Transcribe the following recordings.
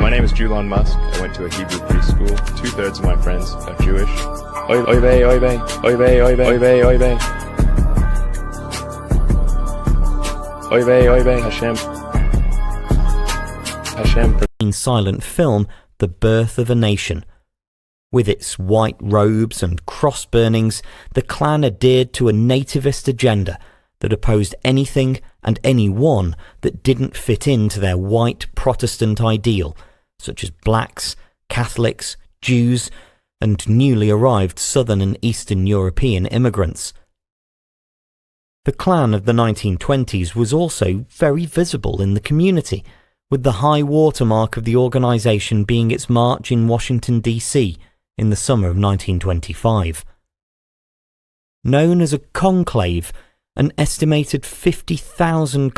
My name is Elon Musk. I went to a Hebrew preschool. 2/3 of my friends are Jewish. Oy vey, oy vey, oy vey, oy vey, oy vey, oy vey. Oy vey, oy vey, Hashem. Hashem. Silent film, The Birth of a Nation. With its white robes and cross burnings, the Klan adhered to a nativist agenda that opposed anything and anyone that didn't fit into their white Protestant ideal, such as blacks, Catholics, Jews, and newly arrived Southern and Eastern European immigrants. The Klan of the 1920s was also very visible in the community, with the high watermark of the organisation being its march in Washington, D.C. in the summer of 1925. Known as a conclave, an estimated 50,000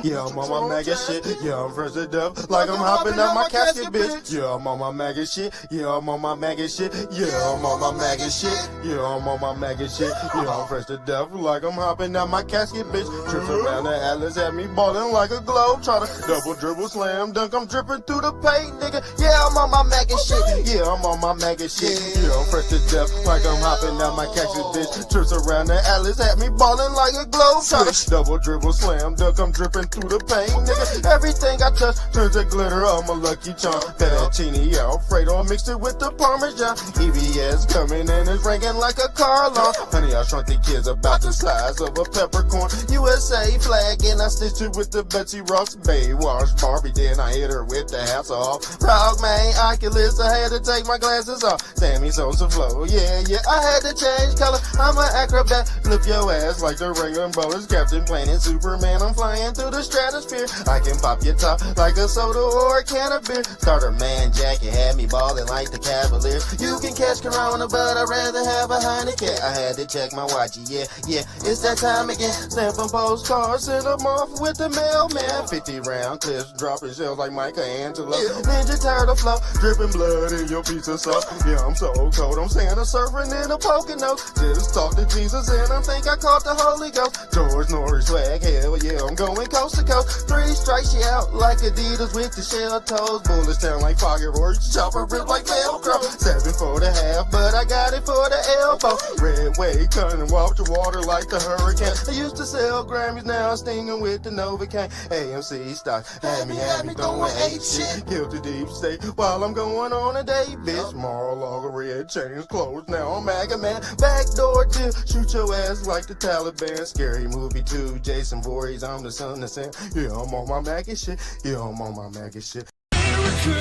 Yeah, I'm on my maggot shit. Yeah, I'm fresh to death, like I'm hopping out my casket, bitch. Yeah, I'm on my maggot shit. Yeah, I'm on my maggot shit. Yeah, I'm on my maggot shit. Yeah, I'm on my maggot shit. Yeah, I'm fresh to death, like I'm hopping out my casket, bitch. Trips around the Atlas, had me ballin' like a globe. Try to double dribble, slam dunk, I'm dripping through the paint, nigga. Yeah, I'm on my maggot shit. Yeah, I'm on my maggot shit. Yeah, I'm fresh to death, like I'm hopping out my casket, bitch. Trips around the Atlas, had me ballin' like a globe. Try to double dribble, slam dunk, I'm dripping through the paint, nigga. Everything I touch turns to glitter, I'm a lucky charm. Fettuccine Alfredo mixed it with the Parmesan. EBS coming in and ringing like a car alarm. Honey, I shrunk the kids about the size of a peppercorn. USA flag and I stitched it with the Betsy Ross Baywatch Barbie. Then I hit her with the hats off. Proud man, Oculus, I had to take my glasses off. Sammy Sosa flow, yeah, I had to change color. I'm an acrobat, flip your ass like the Ringo Bowlers. Captain Planet, Superman, I'm flying through the stratosphere. I can pop your top like a soda or a can of beer. Starter man jacket had me ballin' like the Cavalier. You can catch Corona, but I'd rather have a Heineken. I had to check my watch, yeah, it's that time again. Stampin' postcards, send them off with the mailman. 50 round clips, dropping shells like Michelangelo. Ninja Turtle flow, dripping blood in your pizza sauce. Yeah, I'm so cold, I'm Santa surfing in a Pocono. Just talk to Jesus and I think I caught the Holy Ghost. George Norris swag, hell yeah, I'm going coast to coast. 3 strikes you out like Adidas with the shell toes. Bullets down like fireworks, chopper rip like Velcro. 7 for the half, but I got it for the elbow. Red wave coming and walk the water like the hurricane. I used to sell Grammys, now I'm stinging with the Novocaine. AMC stock, had me throwing A-Xii. Guilty deep state while I'm going on a date, bitch. Mar-a-Lago red chains closed, now I'm MAGA man. Backdoor deal, shoot your ass like the Taliban. Scary movie 2, Jason Voorhees, I'm the son of Sam. Yeah, I'm on my maggot shit. Yeah, I'm on my maggot shit. America,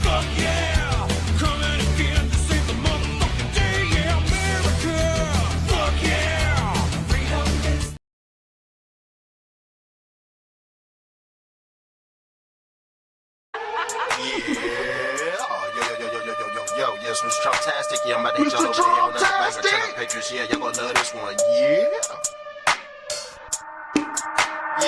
fuck yeah, coming again to save the motherfucking day. Yeah, America, fuck yeah, freedom is. Yo, yes, Mr. Trump-tastic. Yeah, I'm about to hit y'all over here with another banger. Check out Patriots. Yeah, y'all gonna love this one. I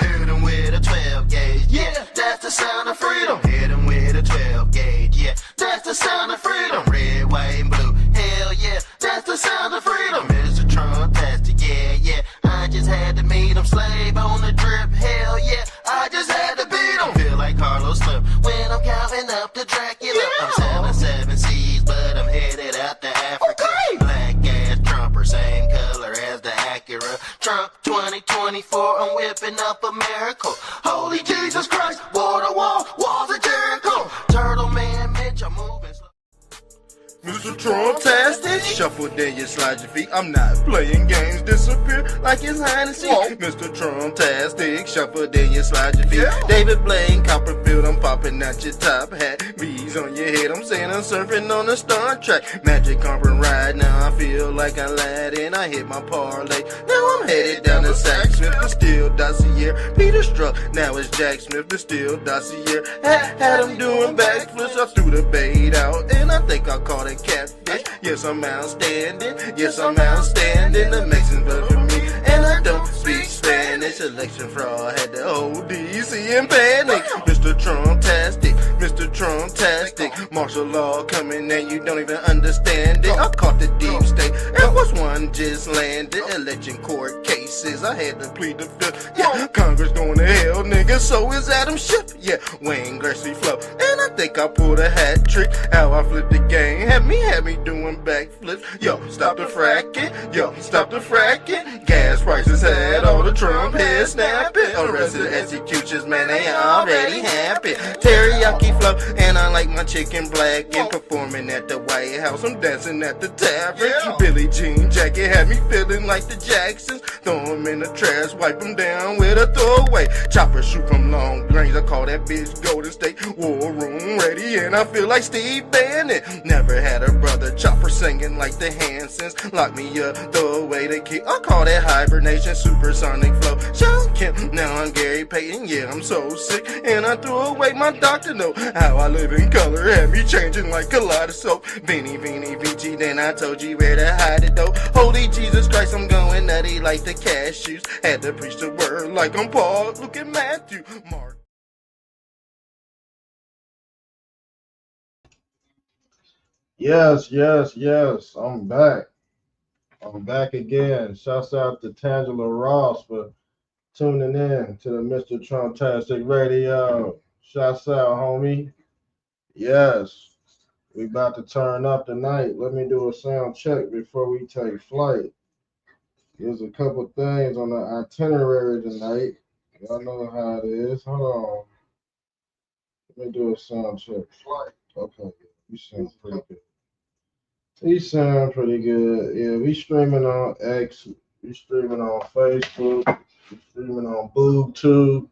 hit him with a 12 gauge. Yeah, that's the sound of freedom. Hit him with a 12 gauge. Yeah, that's the sound of freedom. Red, white, and blue. Hell yeah, that's the sound of freedom. Mr. Trump-tastic. Yeah, I just had to meet him. Slave on the drip. Hell yeah, I just had to beat him. Feel like Carlos Slim when I'm counting up to Dracula. Yeah. I'm 7 seas, but I'm headed out to Africa. Okay. Black ass Trumper, same color as the Acura. Trump 2024, I'm whipping up a miracle. Holy Jesus Christ, wall to wall, walls of Jericho. Turtle man, Mitch, I'm moving slow. Mr. Trump-tastic, shuffle then you slide your feet. I'm not playing games, disappear like it's hide and seek. Mr. Trump-tastic, shuffle then you slide your feet. Yeah. David Blaine, Copperfield, I'm popping out your top hat. Bees on your head, I'm saying I'm surfing on a Star Trek. Magic carpet ride, now I feel like I lied and I hit my parlay. Now I'm headed down to Sack Smith, the Steel Dossier. Peter Struck, now it's Jack Smith, the Steel Dossier. Had him doing backflips, I threw the bait out and I think I caught it catfish. Yes, I'm outstanding. Yes, I'm outstanding. The Mexicans vote for me, and I don't speak Spanish. Election fraud had the whole DC in panic. Mr. Trump-tastic, Mr. Trump-tastic. Martial law coming and you don't even understand it. I caught the deep state. Air Force One just landed. Election court cases. I had to plead the fifth. Yeah, Congress going to hell, nigga. So is Adam Schiff. Yeah, Wayne Gretzky flow. And I think I pulled a hat trick. How I flipped the game. Had me doing backflips. Yo, stop the fracking. Yo, stop the fracking. Gas prices had all the Trump heads snapping. Arrested executions, man, they already happy. Teriyaki flow, and I like my chicken black. And performing at the White House, I'm dancing at the tavern. Billie Jean jacket had me feeling like the Jacksons. Throw 'em in the trash, wipe 'em down with a throwaway. Chopper shoot from long range, I call that bitch Golden State. War room ready, and I feel like Steve Bannon. Never had a brother chopper singing like the Hansons. Lock me up, throw away the key. I call that hibernation, supersonic flow. Sean Kemp, now I'm Gary Payton. Yeah, I'm so sick, and I threw away my doctor note. How I live in color had me changing like kaleidoscope. Beanie, VG, then I told you where to hide it though. Holy Jesus Christ, I'm going nutty like the cashews. Had to preach the word like I'm Paul. Look at Matthew, Mark. Yes. I'm back. I'm back again. Shouts out to Tangela Ross for tuning in to the Mr. Trumptastic Radio. Shouts out, homie. Yes, we about to turn up tonight. Let me do a sound check before we take flight. There's a couple things on the itinerary tonight. Y'all know how it is. Hold on. Let me do a sound check. Okay, you sound pretty good. You sound pretty good. Yeah, we streaming on X. We streaming on Facebook. We streaming on BoobTube.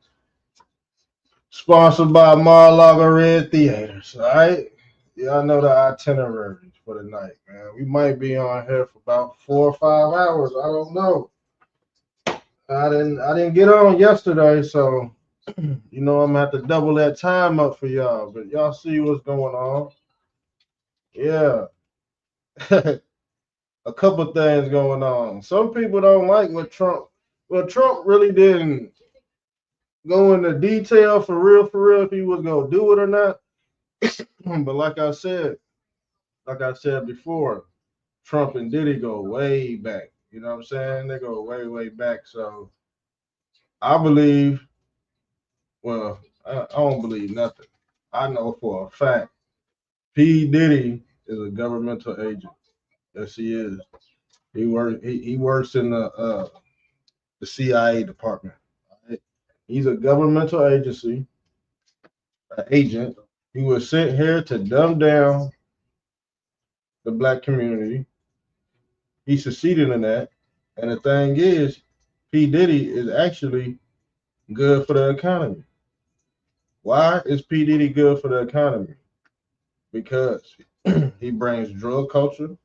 Sponsored by Mar-a-Lago Red Theaters. All right. Y'all know the itineraries for the night, man. We might be on here for about 4 or 5 hours. I don't know. I didn't get on yesterday, so you know I'm gonna have to double that time up for y'all. But y'all see what's going on. Yeah. A couple things going on. Some people don't like what Trump really didn't go into detail for real if he was gonna do it or not. But like I said before, Trump and Diddy go way back. You know what I'm saying? They go way back. So I believe, well, I don't believe nothing. I know for a fact P. Diddy is a governmental agent. Yes, he is. He works in the CIA department. Right? He's a governmental agency, an agent. He was sent here to dumb down the black community. He succeeded in that. And the thing is, P. Diddy is actually good for the economy. Why is P. Diddy good for the economy? Because he brings drug culture.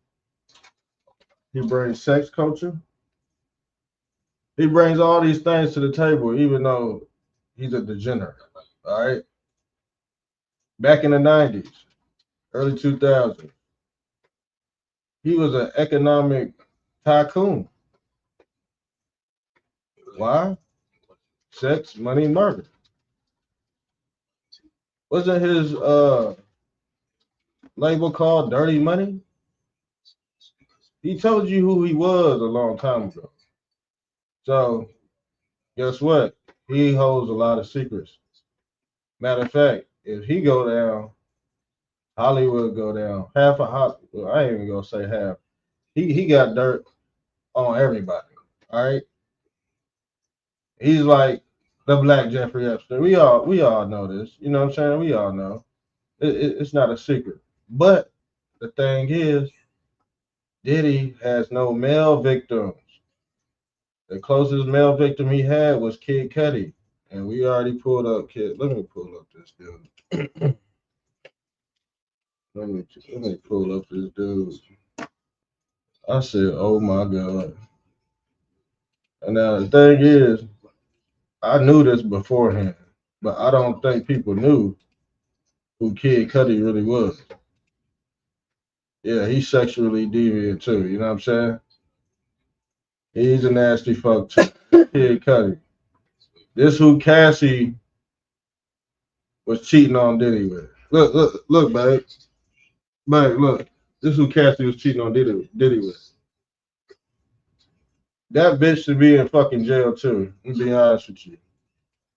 He brings sex culture. He brings all these things to the table, even though he's a degenerate. All right. Back in the 90s, early 2000s, he was an economic tycoon. Why? Sex, money, murder. Wasn't his label called Dirty Money? He told you who he was a long time ago. So, guess what? He holds a lot of secrets. Matter of fact, if he go down, Hollywood go down. Half of Hollywood, well, I ain't even gonna say half. He got dirt on everybody. All right. He's like the Black Jeffrey Epstein. We all know this. You know what I'm saying? We all know. It's not a secret. But the thing is, Diddy has no male victims. The closest male victim he had was Kid Cudi. And we already pulled up Kid. Let me pull up this dude. Let me pull up this dude. I said, oh my God. And now the thing is, I knew this beforehand, but I don't think people knew who Kid Cudi really was. Yeah, he's sexually deviant too, you know what I'm saying? He's a nasty fuck too. Kid Cudi. This who Cassie was cheating on Diddy with. Look, babe. Babe, look. This is who Cassie was cheating on Diddy with. That bitch should be in fucking jail too. I'm be honest with you.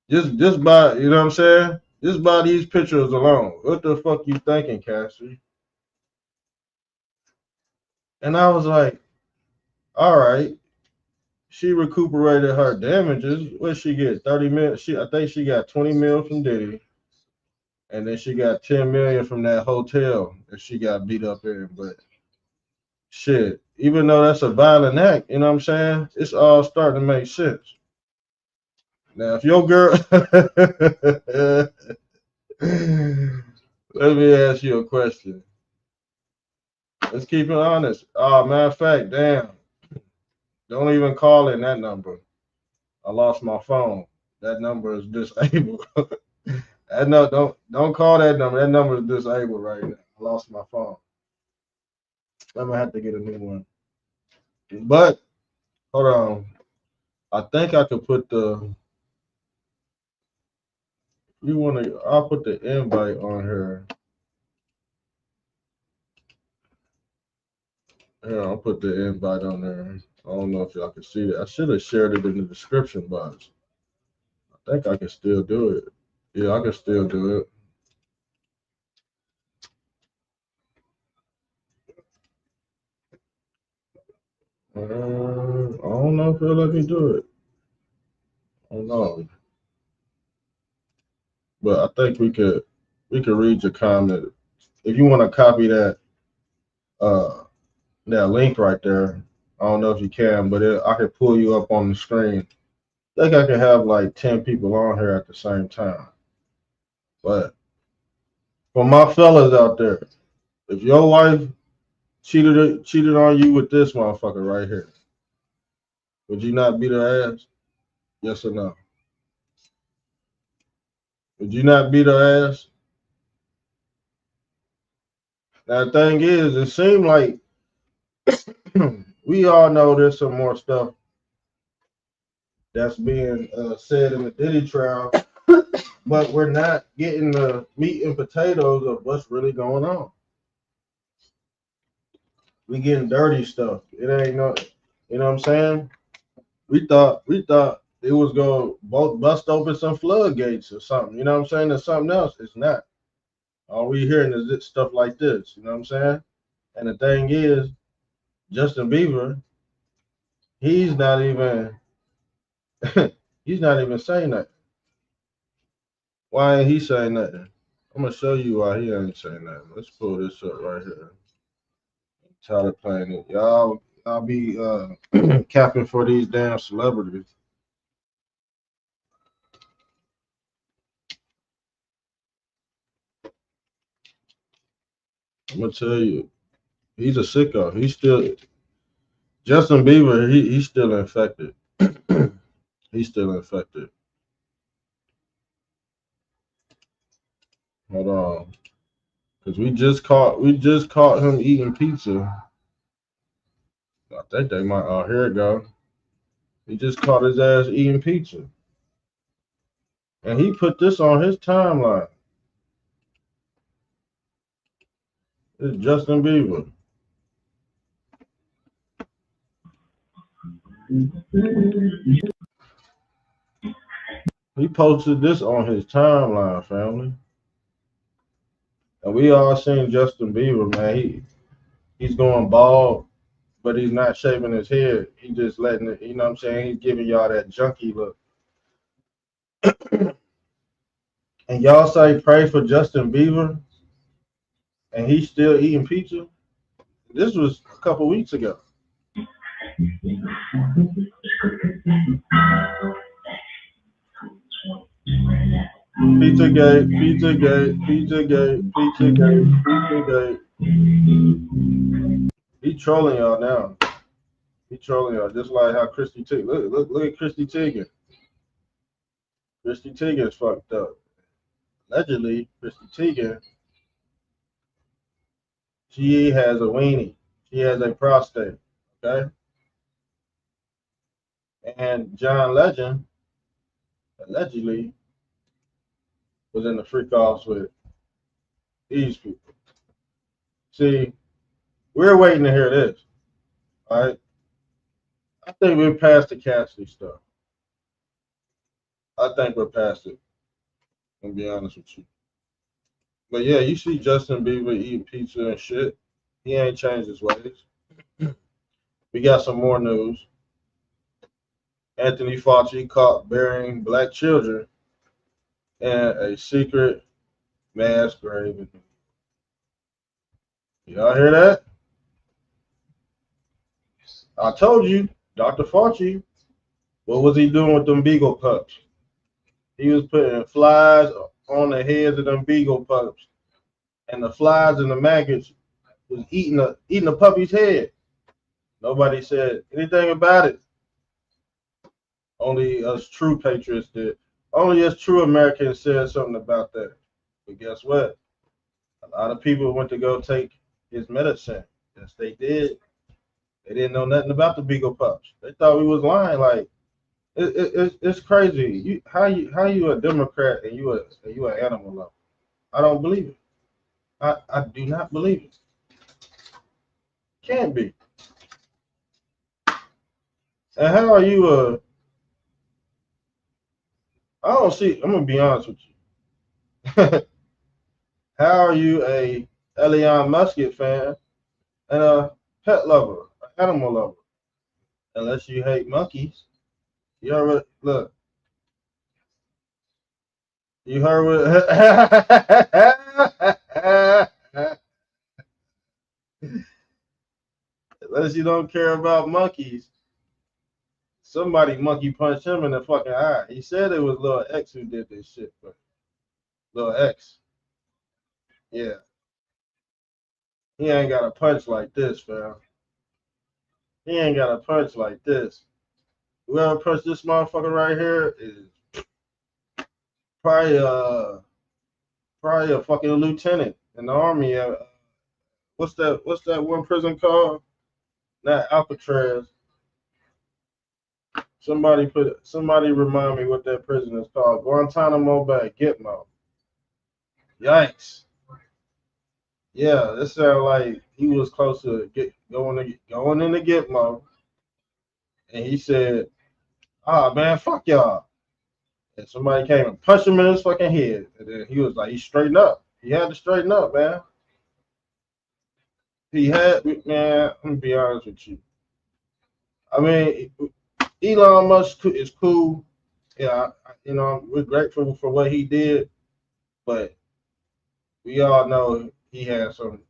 Just by, you know what I'm saying? Just by these pictures alone. What the fuck you thinking, Cassie? And I was like, all right. She recuperated her damages. What she get? 30 mil. I think she got 20 mil from Diddy. And then she got 10 million from that hotel that she got beat up in. But shit, even though that's a violent act, you know what I'm saying? It's all starting to make sense. Now, if your girl, let me ask you a question. Let's keep it honest. Matter of fact, damn, don't even call in that number. I lost my phone. That number is disabled. Don't call that number. That number is disabled right now. I lost my phone. I'm gonna have to get a new one. But hold on. I think I could put the. You want to? I'll put the invite on here. Here, I'll put the invite on there. I don't know if y'all can see that. I should have shared it in the description box. I think I can still do it. Yeah, I can still do it. I don't know if they'll let me do it. I don't know. But I think we could read your comment. If you want to copy that that link right there, I don't know if you can, but I can pull you up on the screen. I think I can have like 10 people on here at the same time. But for my fellas out there, if your wife cheated on you with this motherfucker right here, would you not beat her ass? Yes or no? Would you not beat her ass? Now the thing is, it seemed like we all know there's some more stuff that's being said in the Diddy trial, but we're not getting the meat and potatoes of what's really going on. We getting dirty stuff. It ain't no, you know what I'm saying? We thought it was going to both bust open some floodgates or something. You know what I'm saying? There's something else. It's not. All we hearing is this stuff like this. You know what I'm saying? And the thing is, Justin Bieber, he's not even he's not even saying nothing. Why ain't he saying nothing? I'm gonna show you why he ain't saying nothing. Let's pull this up right here. I'm tired of playing it. Y'all be capping for these damn celebrities. I'm gonna tell you, he's a sicko. He's still Justin Bieber. He's still infected. He's still infected. Hold on, because we just caught him eating pizza. I think they might. Oh, here it go. He just caught his ass eating pizza, and he put this on his timeline. It's Justin Bieber. He posted this on his timeline, family. And we all seen Justin Bieber, man. He's going bald, but he's not shaving his head. He just letting it, you know what I'm saying? He's giving y'all that junkie look. And y'all say pray for Justin Bieber, and he's still eating pizza. This was a couple weeks ago. Pizzagate, Pizzagate, Pizzagate, Pizzagate, Pizzagate. He trolling y'all now. He trolling y'all just like how Christy Teigen. Look at Christy Teigen. Christy Teigen is fucked up. Allegedly, Christy Teigen, she has a weenie. She has a prostate. Okay. And John Legend allegedly was in the freak offs with These people. See, we're waiting to hear this. All right. I think we're past the Cassidy stuff. I think we're past it. I'm gonna be honest with you. But yeah, you see Justin Bieber eating pizza and shit. He ain't changed his ways. We got some more news. Anthony Fauci caught burying black children in a secret mass grave. Y'all hear that? I told you, Dr. Fauci, what was he doing with them beagle pups? He was putting flies on the heads of them beagle pups, and the flies and the maggots was eating a puppy's head. Nobody said anything about it. Only us true patriots did. Only us true Americans said something about that. But guess what? A lot of people went to go take his medicine. Yes, they did. They didn't know nothing about the beagle pups. They thought we was lying. Like it's crazy. How you a Democrat and you an animal lover? I don't believe it. I do not believe it. Can't be. And how are you I don't see. I'm gonna be honest with you. How are you a Elon Musk fan and a pet lover, an animal lover? Unless you hate monkeys. You heard look. You heard what? Unless you don't care about monkeys. Somebody monkey punched him in the fucking eye. He said it was Lil X who did this shit, but Lil X. Yeah. He ain't got a punch like this, fam. He ain't got a punch like this. Whoever punched this motherfucker right here is probably a fucking lieutenant in the army. What's that one prison called? Not Alcatraz. Somebody remind me what that prison is called. Guantanamo Bay, Gitmo. Yikes. Yeah, this sounds like he was close to going into Gitmo. And he said, man, fuck y'all. And somebody came and punched him in his fucking head. And then he was like, he straightened up. He had to straighten up, man. Man, I'm gonna be honest with you. I mean, Elon Musk is cool. Yeah, we're grateful for what he did, but we all know he had some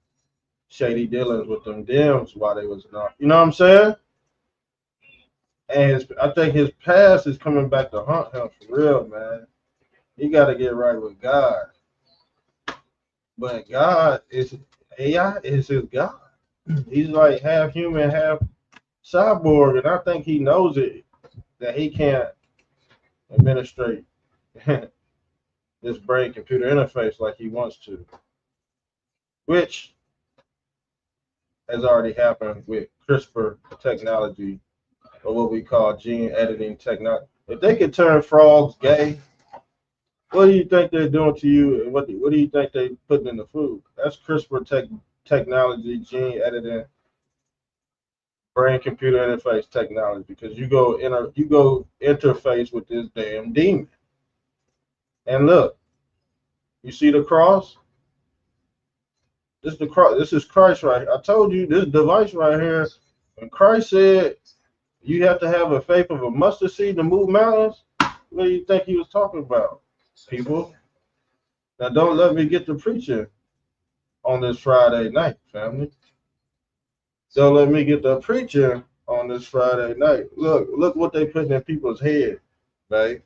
shady dealings with them Dems while they was not. You know what I'm saying? And I think his past is coming back to haunt him for real, man. He got to get right with God. But God is AI is his God. He's like half human, half cyborg, and I think he knows it that he can't administrate this brain computer interface like he wants to, which has already happened with CRISPR technology, or what we call gene editing technology. If they could turn frogs gay, what do you think they're doing to you, and what do you think they're putting in the food? That's CRISPR technology, gene editing, brain computer interface technology, because you go interface with this damn demon. And look, you see the cross? This is the cross. This is Christ right here. I told you this device right here. When Christ said you have to have a faith of a mustard seed to move mountains, what do you think he was talking about, people? Now don't let me get to preaching on this Friday night, family. Don't let me get to preaching on this Friday night. Look what they put in people's head, right?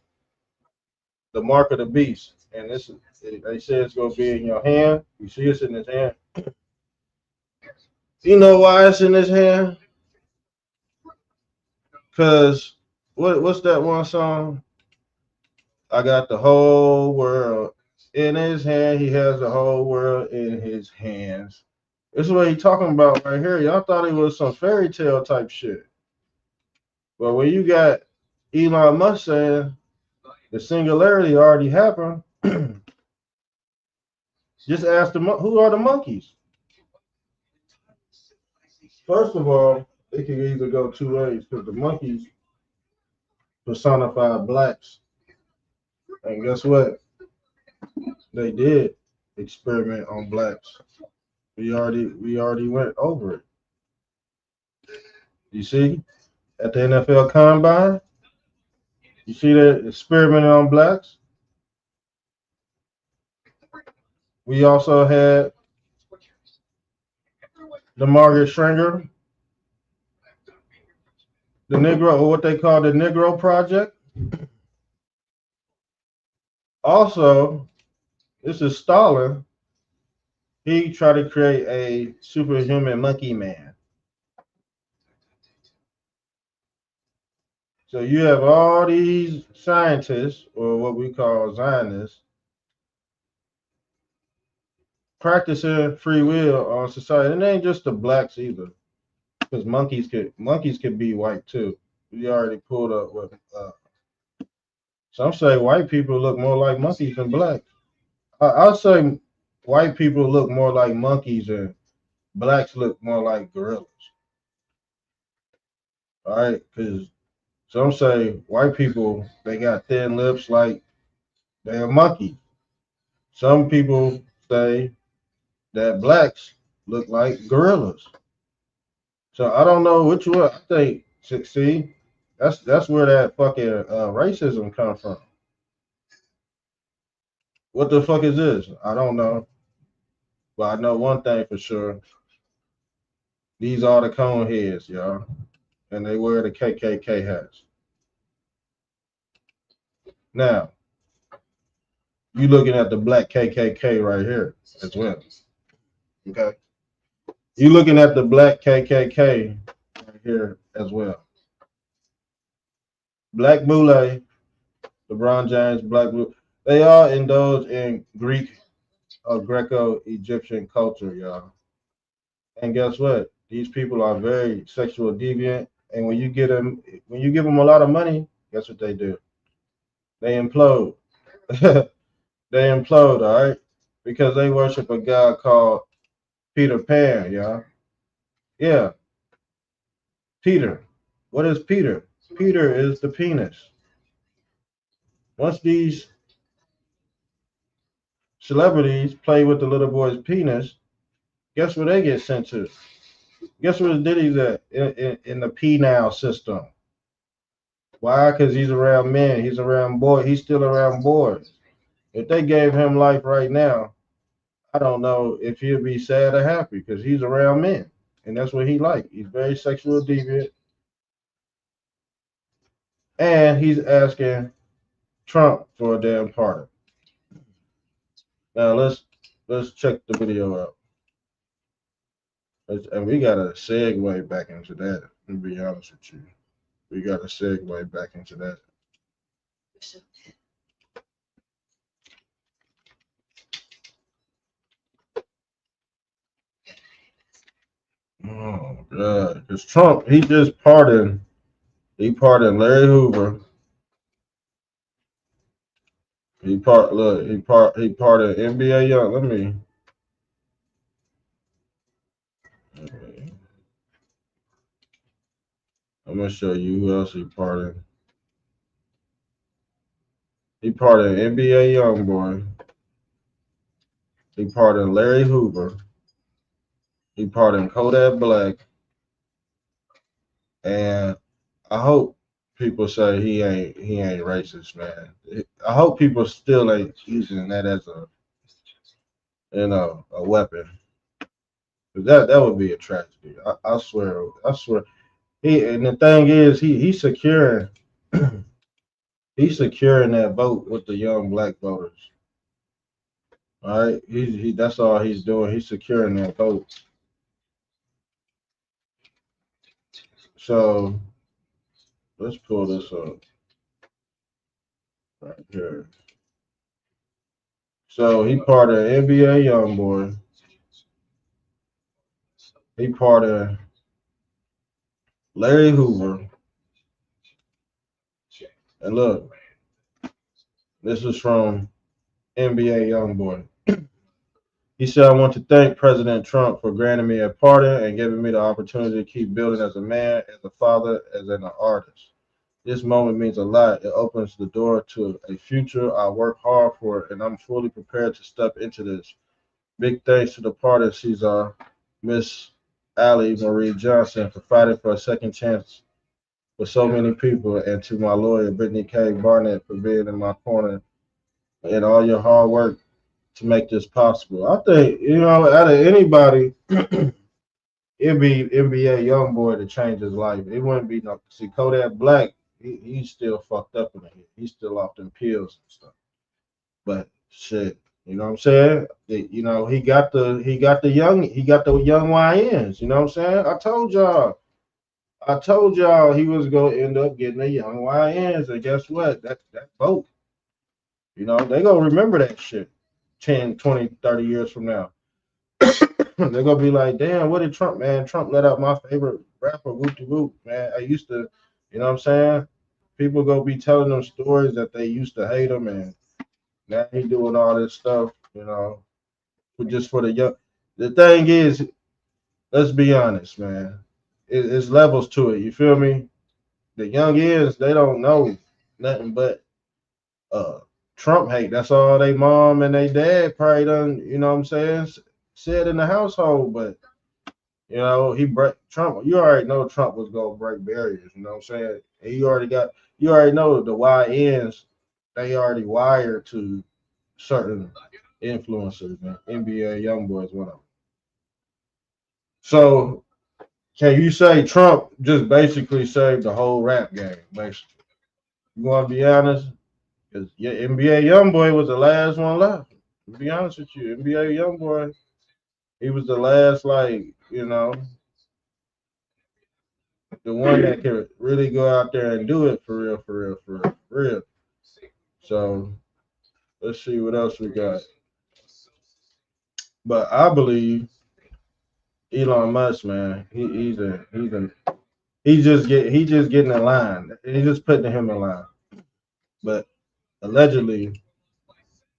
The mark of the beast. And they say it's going to be in your hand. You see it's in his hand. You know why it's in his hand? Because what's that one song? I got the whole world in his hand. He has the whole world in his hands. This is what he's talking about right here. Y'all thought it was some fairy tale type shit. But when you got Elon Musk saying the singularity already happened, Just ask who are the monkeys? First of all, it can either go two ways because the monkeys personify blacks, and guess what? They did experiment on blacks. We already went over it. You see, at the NFL Combine, you see that experimenting on blacks. We also had the Margaret Sanger, the Negro, or what they call the Negro Project. Also, this is Stalin. He tried to create a superhuman monkey man. So you have all these scientists, or what we call Zionists, practicing free will on society. And it ain't just the blacks either, because monkeys could be white too. We already pulled up with. Some say white people look more like monkeys than blacks. I'll say white people look more like monkeys and blacks look more like gorillas. All right, because some say white people, they got thin lips like they're a monkey. Some people say that blacks look like gorillas. So I don't know which one. I think, see, that's where that fucking racism comes from. What the fuck is this? I don't know. But I know one thing for sure. These are the cone heads, y'all. And they wear the KKK hats. Now, you looking at the black KKK right here as well. Okay. You looking at the black KKK right here as well. Black Boule, LeBron James, Black Boule, they all indulge in Greek or Greco-Egyptian culture, y'all. And guess what? These people are very sexual deviant. And when you give them a lot of money, guess what they do? They implode. They implode, all right? Because they worship a god called Peter Pan, y'all. Yeah. Peter. What is Peter? Peter is the penis. Once these celebrities play with the little boy's penis, guess where they get sent to? Guess where Diddy's at? In the penile system. Why? Because he's around men. He's around boys. He's still around boys. If they gave him life right now, I don't know if he'd be sad or happy because he's around men. And that's what he like. He's very sexual deviant. And he's asking Trump for a damn pardon. Now let's check the video out. And we got to segue back into that. To be honest with you, we got to segue back into that. Oh God, because Trump, he pardoned Larry Hoover. He pardoned NBA Young. I'm gonna show you who else he pardoned. He pardoned NBA Youngboy. He pardoned Larry Hoover. He pardoned Kodak Black. And I hope people say he ain't racist, man. I hope people still ain't using that as a weapon. That would be a tragedy. I swear. And the thing is, he's securing he's securing that vote with the young black voters. All right, that's all he's doing. He's securing that vote. So let's pull this up right here. So he part of NBA Youngboy. He part of Larry Hoover. And look, this is from NBA Youngboy. He said, I want to thank President Trump for granting me a pardon and giving me the opportunity to keep building as a man, as a father, as an artist. This moment means a lot. It opens the door to a future I work hard for, and I'm fully prepared to step into this. Big thanks to the pardon, Caesar, Miss Allie Marie Johnson, for fighting for a second chance for so many people, and to my lawyer, Brittany K. Barnett, for being in my corner and all your hard work to make this possible. I think, out of anybody, it'd be NBA YoungBoy to change his life. It wouldn't be no. See, Kodak Black, he's still fucked up in the head. He's still off them pills and stuff. But shit, you know what I'm saying? He got the young YNs. You know what I'm saying? I told y'all he was gonna end up getting the young YNs, and guess what? That vote. They gonna remember that shit 10, 20, 30 years from now. They're gonna be like, damn, what did Trump, man? Trump let out my favorite rapper, Whoop de Whoop, man. I used to, you know what I'm saying? People gonna be telling them stories that they used to hate him, and now he doing all this stuff, just for the young. The thing is, let's be honest, man. It's levels to it. You feel me? The young is they don't know nothing but Trump hate. That's all they mom and they dad probably done, you know what I'm saying, said in the household. But he break Trump. You already know Trump was gonna break barriers. You know what I'm saying? And you already know the YNs. They already wired to certain influencers. Man. NBA YoungBoy is one of them. So can you say Trump just basically saved the whole rap game? Basically, you want to be honest? Because NBA YoungBoy was the last one left. To be honest with you, NBA YoungBoy, he was the last, the one that could really go out there and do it for real, for real, for real. So let's see what else we got. But I believe Elon Musk, man, he's just getting in line. He's just putting him in line. But allegedly,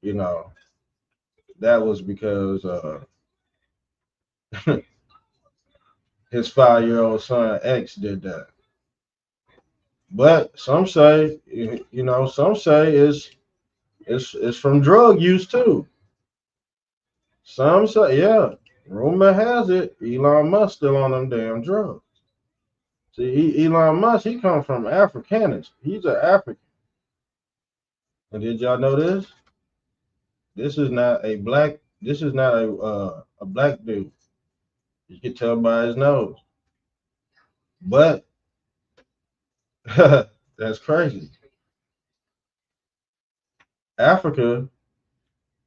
that was because his 5-year-old son X did that. But some say, it's from drug use too. Some say, yeah. Rumor has it, Elon Musk still on them damn drugs. See, Elon Musk, he comes from Afrikaners. He's an African. And did y'all know this? This is not a black dude. You can tell by his nose. But that's crazy. Africa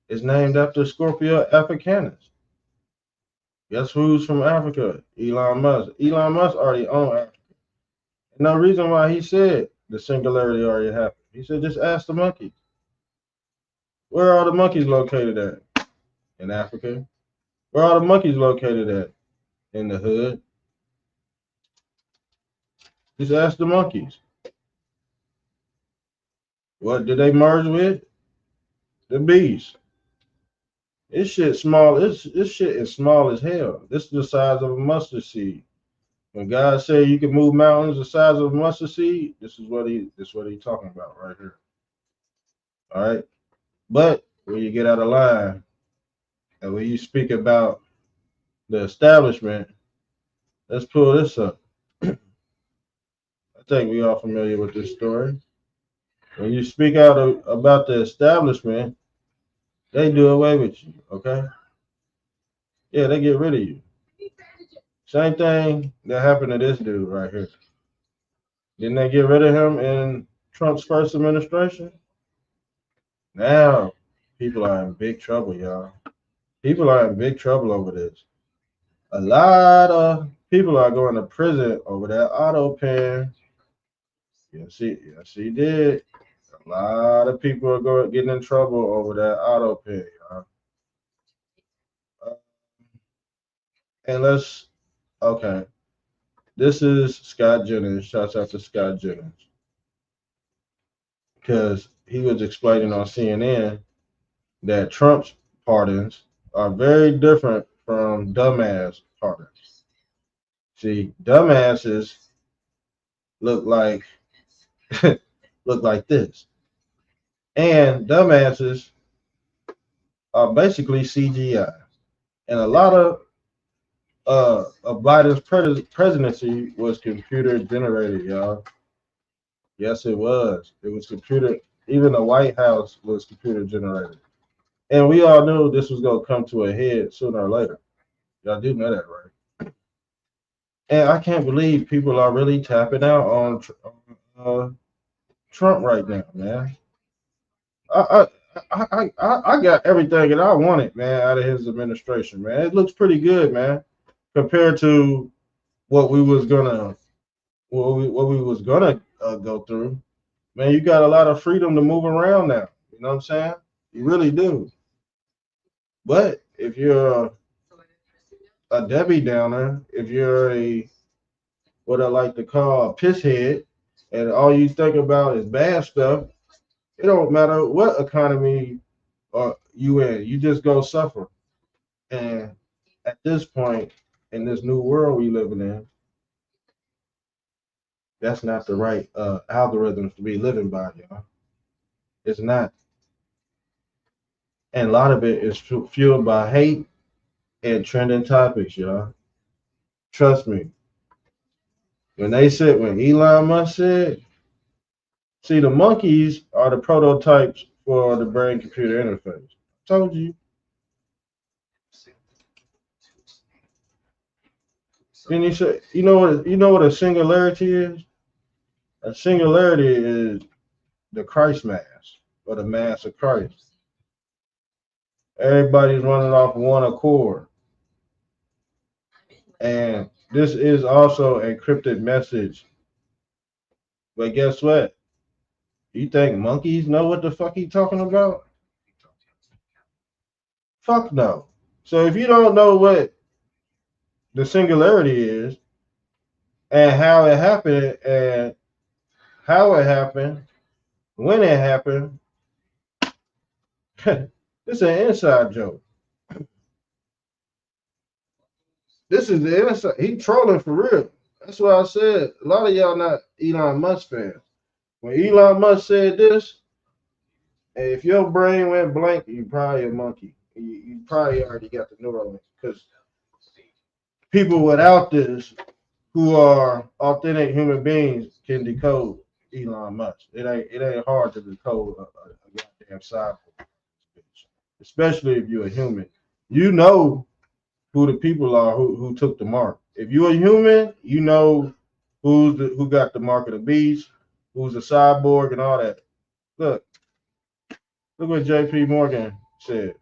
is named after Scorpio Africanus. Guess who's from Africa? Elon Musk. Elon Musk already owned Africa. And no reason why he said the singularity already happened. He said, just ask the monkeys. Where are all the monkeys located at? In Africa. Where are the monkeys located at? In the hood. Just ask the monkeys. What did they merge with? The bees. This shit small. This shit is small as hell. This is the size of a mustard seed. When God said you can move mountains the size of a mustard seed, this is what he's talking about right here. All right. But when you get out of line and when you speak about the establishment, let's pull this up. I think we are familiar with this story. When you speak out about the establishment, they do away with you, okay? Yeah, they get rid of you. Same thing that happened to this dude right here. Didn't they get rid of him in Trump's first administration? Now, people are in big trouble, y'all. People are in big trouble over this. A lot of people are going to prison over that auto pen. Yes, he did. A lot of people are getting in trouble over that auto pen, y'all. And okay. This is Scott Jennings. Shouts out to Scott Jennings. Because he was explaining on CNN that Trump's pardons are very different from dumbass partners. See, dumbasses look like look like this, and dumbasses are basically CGI. And a lot of Biden's presidency was computer generated, y'all. Yes, it was. It was computer. Even the White House was computer generated, and we all knew this was gonna come to a head sooner or later. Y'all do know that, right? And I can't believe people are really tapping out on Trump right now, man. I, I got everything that I wanted, man, out of his administration, man. It looks pretty good, man, compared to what we was gonna go through. Man, you got a lot of freedom to move around now. You know what I'm saying? You really do. But if you're a Debbie Downer, if you're a what I like to call a pisshead, and all you think about is bad stuff, it don't matter what economy you in, you just go suffer. And at this point, in this new world we living in, that's not the right algorithms to be living by, y'all. It's not. And a lot of it is fueled by hate and trending topics, y'all. Trust me. When Elon Musk said, see, the monkeys are the prototypes for the brain computer interface. Told you. Then he said, you know what a singularity is? A singularity is the Christ mass, or the mass of Christ. Everybody's running off one accord. And this is also a encrypted message. But guess what? You think monkeys know what the fuck he talking about? Fuck no. So if you don't know what the singularity is and how it happened when it happened, this is an inside joke. This is the inside. He trolling for real. That's why I said a lot of y'all not Elon Musk fans. When Elon Musk said this, if your brain went blank, you probably a monkey. You probably already got the neural because people without this who are authentic human beings can decode Elon Musk. It ain't hard to decode a goddamn cyborg, especially if you're a human. You know who the people are who took the mark. If you're a human, you know who got the mark of the beast, who's a cyborg, and all that. Look what J.P. Morgan said.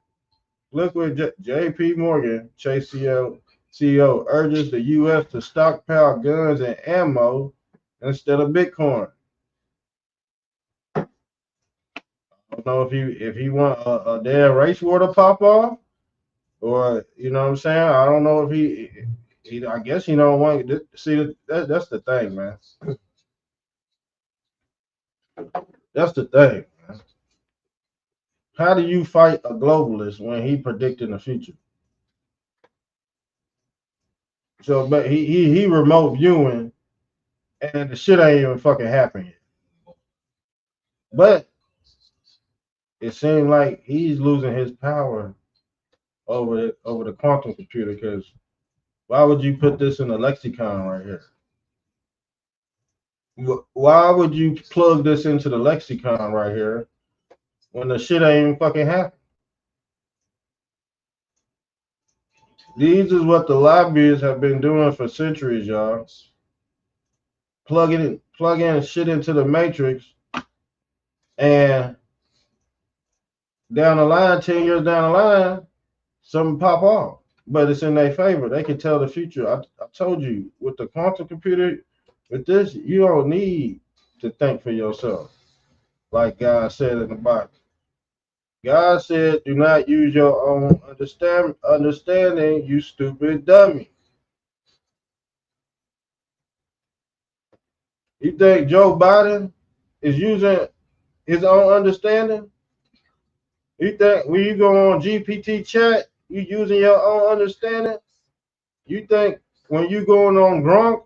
Look what J.P. Morgan, Chase CEO, urges the U.S. to stockpile guns and ammo instead of Bitcoin. I don't know if he want a damn race war to pop off, or you know what I'm saying. I don't know if he I guess he don't want to see that's the thing, man. That's the thing, man. How do you fight a globalist when he predicting the future? So, but he remote viewing, and the shit ain't even fucking happening yet. But it seemed like he's losing his power over the quantum computer. Because why would you put this in the lexicon right here? Why would you plug this into the lexicon right here when the shit ain't even fucking happening? These is what the lobbyists have been doing for centuries, y'all. Plug in shit into the matrix, and down the line, 10 years down the line, something pop off. But it's in their favor. They can tell the future. I told you, with the quantum computer, with this, you don't need to think for yourself. Like God said in the Bible. God said, do not use your own understanding, you stupid dummy. You think Joe Biden is using his own understanding? You think when you go on GPT chat, You using your own understanding? You think when you going on drunk,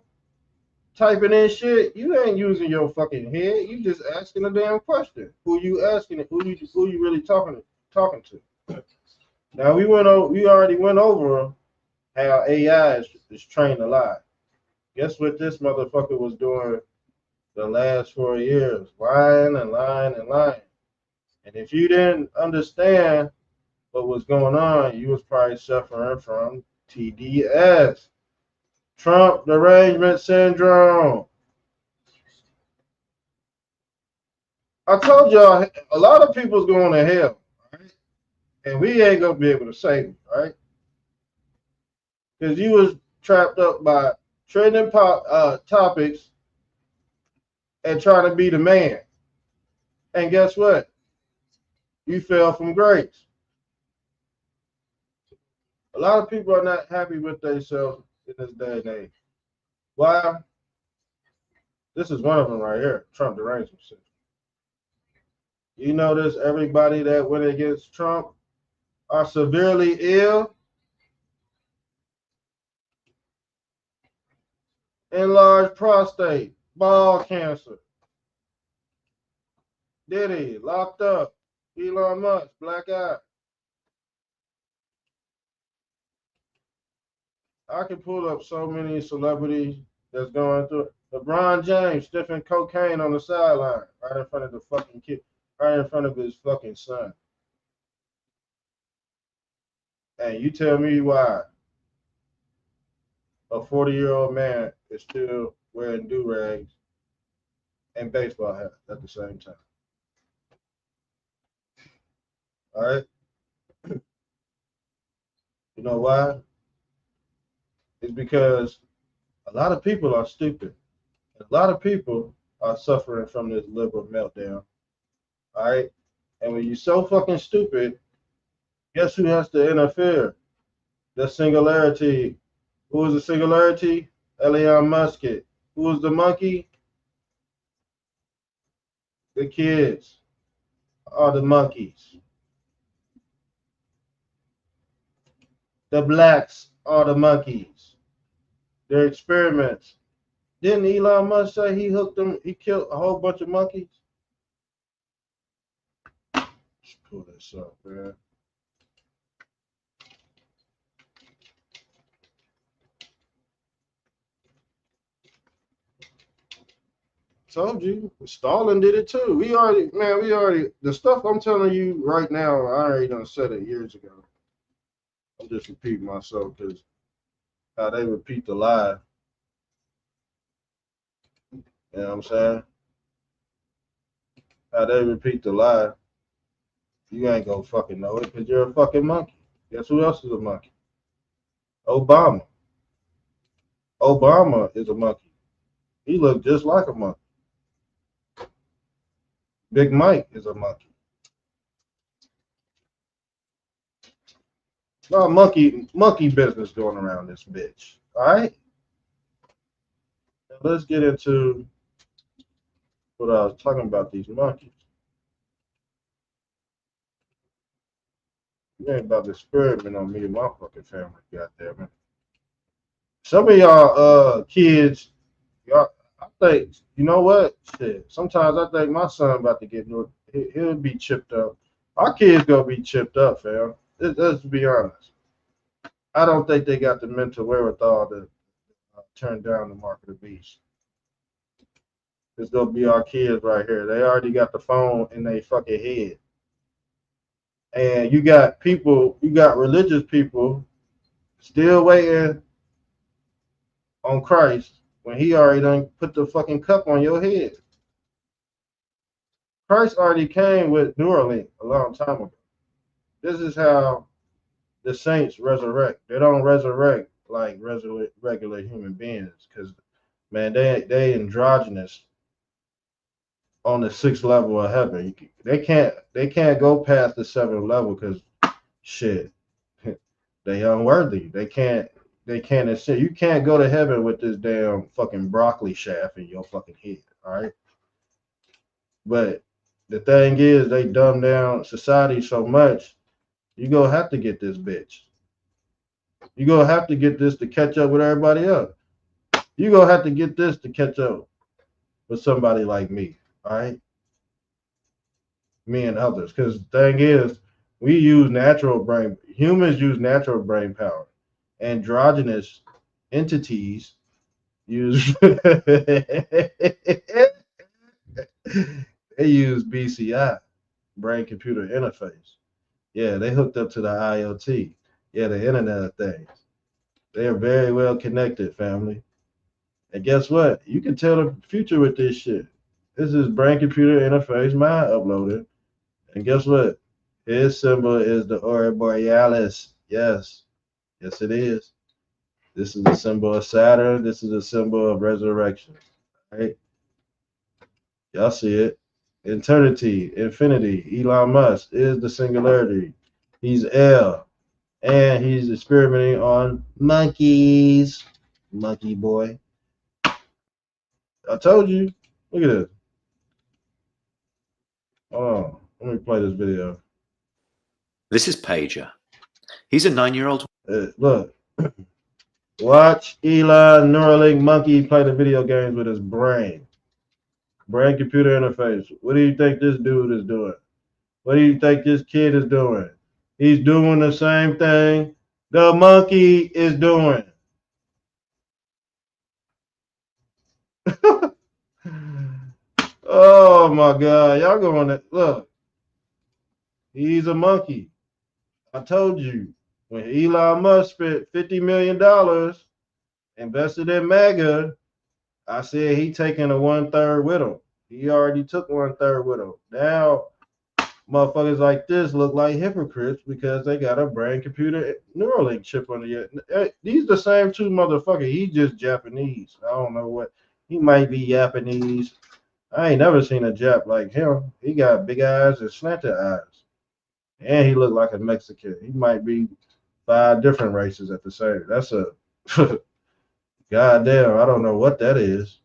typing in shit, you ain't using your fucking head. You just asking a damn question. Who you asking it? Who you really talking to? Now we already went over how AI is trained to lie. Guess what this motherfucker was doing the last 4 years? Lying and lying and lying. And if you didn't understand what was going on, you was probably suffering from TDS, Trump derangement syndrome. I told y'all a lot of people's going to hell, right? And we ain't gonna be able to save them, right? Because you was trapped up by trending topics and trying to be the man. And guess what? You fell from grace. A lot of people are not happy with themselves in this day and age. Why? This is one of them right here, Trump derangement syndrome. You notice everybody that went against Trump are severely ill, enlarged prostate, ball cancer, Diddy locked up, Elon Musk, black eye. I can pull up so many celebrities that's going through it. LeBron James sniffing cocaine on the sideline, right in front of the fucking kid, right in front of his fucking son. And you tell me why a 40-year-old man is still wearing do-rags and baseball hats at the same time. All right? You know why? It's because a lot of people are stupid. A lot of people are suffering from this liberal meltdown. All right? And when you're so fucking stupid, guess who has to interfere? The singularity. Who is the singularity? Elon Musk. Who is the monkey? The kids are the monkeys. The blacks are the monkeys. Their experiments. Didn't Elon Musk say he hooked them, he killed a whole bunch of monkeys? Let's pull this up, man. Told you, Stalin did it too. We already, the stuff I'm telling you right now, I already done said it years ago. I'm just repeating myself because how they repeat the lie. You know what I'm saying? How they repeat the lie, you ain't gonna fucking know it because you're a fucking monkey. Guess who else is a monkey? Obama. Obama is a monkey. He looked just like a monkey. Big Mike is a monkey. No monkey business going around this bitch. All right. Now let's get into what I was talking about. These monkeys. You ain't about to experiment on me and my fucking family. Goddamn it. Some of y'all kids, y'all. I think, you know what? Shit. Sometimes I think my son about to get new. He'll be chipped up. Our kids gonna be chipped up, fam. Let's be honest. I don't think they got the mental wherewithal to turn down the mark of the beast. It's gonna be our kids right here. They already got the phone in their fucking head. And you got religious people still waiting on Christ when he already done put the fucking cup on your head. Christ already came with Neuralink a long time ago. This is how the saints resurrect. They don't resurrect like regular human beings because, man, they androgynous on the 6th level of heaven. They can't go past the 7th level because shit, they unworthy. They can't ascend. You can't go to heaven with this damn fucking broccoli shaft in your fucking head. All right. But the thing is, they dumb down society so much, you gonna have to get this bitch. You're going to have to get this to catch up with everybody else. You're going to have to get this to catch up with somebody like me, all right? Me and others. Because the thing is, we use humans use natural brain power. Androgynous entities use they use BCI, brain computer interface. Yeah, they hooked up to the IoT. Yeah, the Internet of Things. They are very well connected, family. And guess what? You can tell the future with this shit. This is brain computer interface mind uploaded. And guess what? His symbol is the Aurora Borealis. Yes. Yes, it is. This is a symbol of Saturn. This is a symbol of resurrection. Right? Y'all see it. Eternity, infinity. Elon Musk is the singularity. He's L. And he's experimenting on monkeys. Monkey boy. I told you. Look at this. Oh, let me play this video. This is Pager. He's a 9-year-old. Look. Watch Elon Neuralink monkey play the video games with his brain. Brain computer interface. What do you think this dude is doing? What do you think this kid is doing? He's doing the same thing the monkey is doing. Oh my God. Y'all going to look. He's a monkey. I told you. When Elon Musk spent $50 million invested in MAGA, I said he taking a 1/3 with him. He already took 1/3 with him. Now, motherfuckers like this look like hypocrites because they got a brain computer Neuralink chip on the. These the same two motherfuckers. He's just Japanese. I don't know what. He might be Japanese. I ain't never seen a Jap like him. He got big eyes and slanted eyes. And he look like a Mexican. He might be 5 different races at the same. That's a goddamn. I don't know what that is.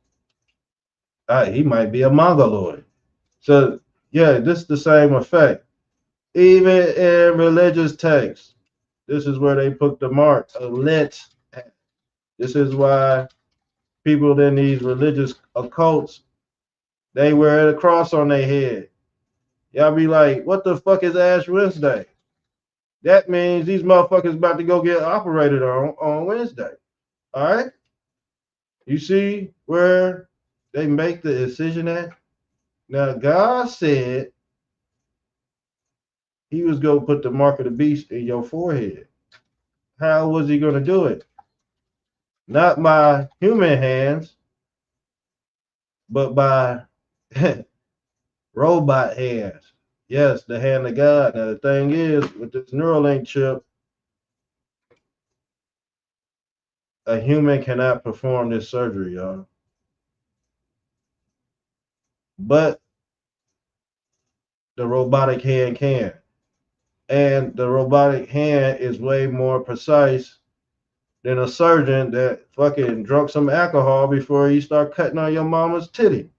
He might be a Mongoloid. So yeah, this is the same effect. Even in religious texts, this is where they put the mark of lit. This is why people in these religious occults, they wear a cross on their head. Y'all be like, what the fuck is Ash Wednesday? That means these motherfuckers about to go get operated on Wednesday. All right? You see where they make the decision at? Now, God said he was going to put the mark of the beast in your forehead. How was he going to do it? Not by human hands, but by robot hands. Yes, the hand of God. Now, the thing is, with this Neuralink chip, a human cannot perform this surgery, y'all. But the robotic hand can. And the robotic hand is way more precise than a surgeon that fucking drunk some alcohol before he start cutting on your mama's titty.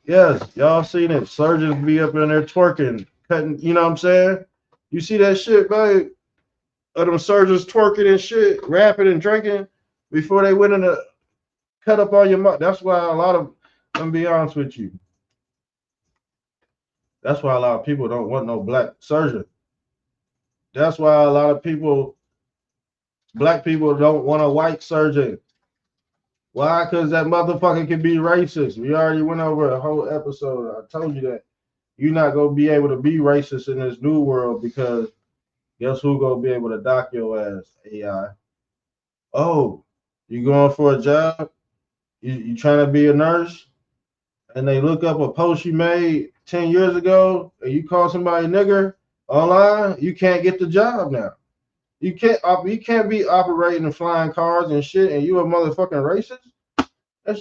Yes, y'all seen it. Surgeons be up in there twerking, cutting, you know what I'm saying? You see that shit, babe? Of them surgeons twerking and shit, rapping and drinking before they went in to cut up on your mouth. That's why a lot of, I'm be honest with you. That's why a lot of people don't want no black surgeon. That's why a lot of people, black people don't want a white surgeon. Why? Because that motherfucker can be racist. We already went over a whole episode. I told you that you're not going to be able to be racist in this new world because guess who's going to be able to dock your ass, AI? Oh, you going for a job? You trying to be a nurse? And they look up a post you made 10 years ago and you call somebody nigger online, you can't get the job now. You can't be operating and flying cars and shit and you a motherfucking racist?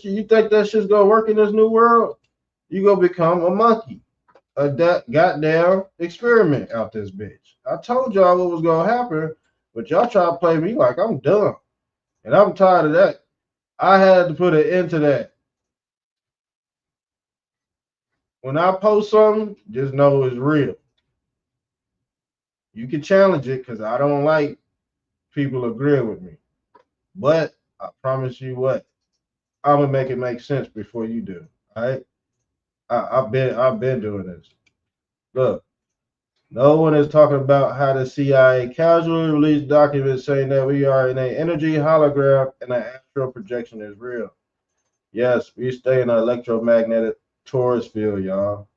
You think that shit's gonna work in this new world? You gonna become a monkey. A goddamn experiment out this bitch. I told y'all what was gonna happen, but y'all try to play me like I'm dumb. And I'm tired of that. I had to put an end to that. When I post something, just know it's real. You can challenge it because I don't like people agreeing with me. But I promise you what, I'm gonna make it make sense before you do. All right. I've been doing this. Look, no one is talking about how the CIA casually released documents saying that we are in an energy hologram and an astral projection is real. Yes, we stay in an electromagnetic torus field, y'all.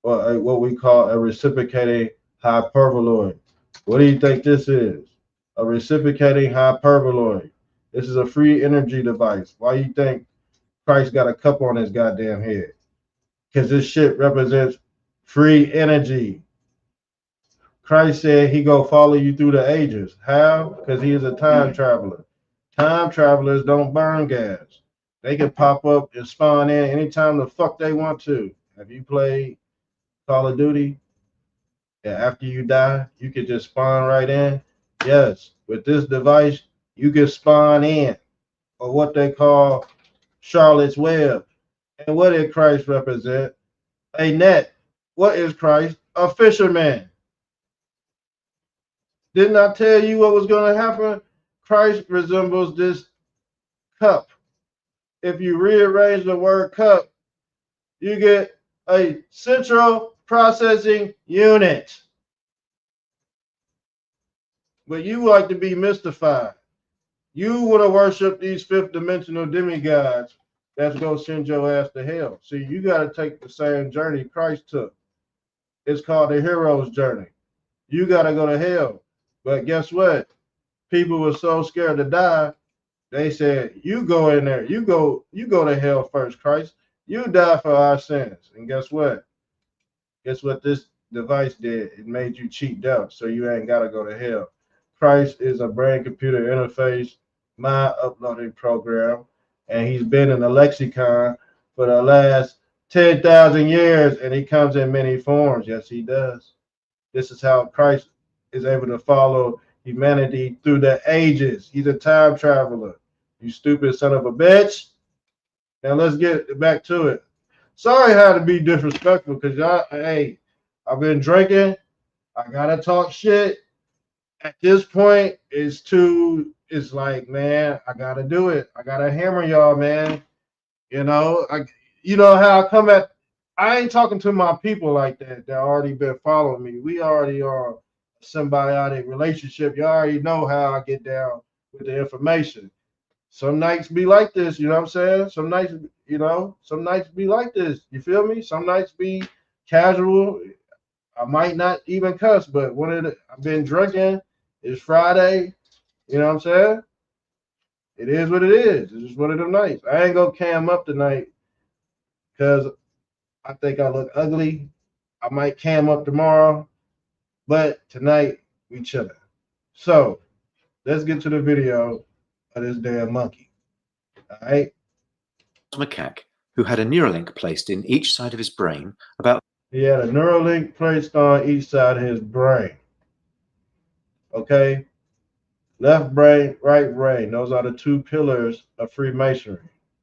Or what we call a reciprocating hyperboloid. What do you think this is? A reciprocating hyperboloid. This is a free energy device. Why you think Christ got a cup on his goddamn head? Because this shit represents free energy. Christ said he go follow you through the ages. How? Because he is a time traveler. Time travelers don't burn gas. They can pop up and spawn in anytime the fuck they want to. Have you played Call of Duty? Yeah, after you die, you can just spawn right in. Yes, with this device, you can spawn in, or what they call Charlotte's Web. And what did Christ represent? A net. What is Christ? A fisherman. Didn't I tell you what was going to happen? Christ resembles this cup. If you rearrange the word cup, you get a central processing unit. But you like to be mystified. You want to worship these fifth dimensional demigods that's going to send your ass to hell. See, you got to take the same journey Christ took. It's called the hero's journey. You got to go to hell. But guess what? People were so scared to die, they said, you go in there. You go to hell first, Christ. You die for our sins. And guess what? Guess what this device did? It made you cheat out, so you ain't got to go to hell. Christ is a brain-computer interface, mind uploading program, and he's been in the lexicon for the last 10,000 years, and he comes in many forms. Yes, he does. This is how Christ is able to follow humanity through the ages. He's a time traveler. You stupid son of a bitch. Now let's get back to it. Sorry I had to be disrespectful because y'all, hey, I've been drinking. I gotta talk shit. At this point, it's like, man, I gotta do it. I gotta hammer y'all, man. You know how I come at. I ain't talking to my people like that already been following me. We already are a symbiotic relationship. You already know how I get down with the information. Some nights be like this, you know what I'm saying? Some nights be like this. You feel me? Some nights be casual. I might not even cuss, but I've been drinking. It's Friday. You know what I'm saying? It is what it is. It's just one of them nights. I ain't gonna cam up tonight because I think I look ugly. I might cam up tomorrow, but tonight we chilling. So let's get to the video of this damn monkey. All right. Macaque who had a Neuralink placed in each side of his brain about He had a Neuralink placed on each side of his brain. Okay. Left brain, right brain. Those are the two pillars of Freemasonry.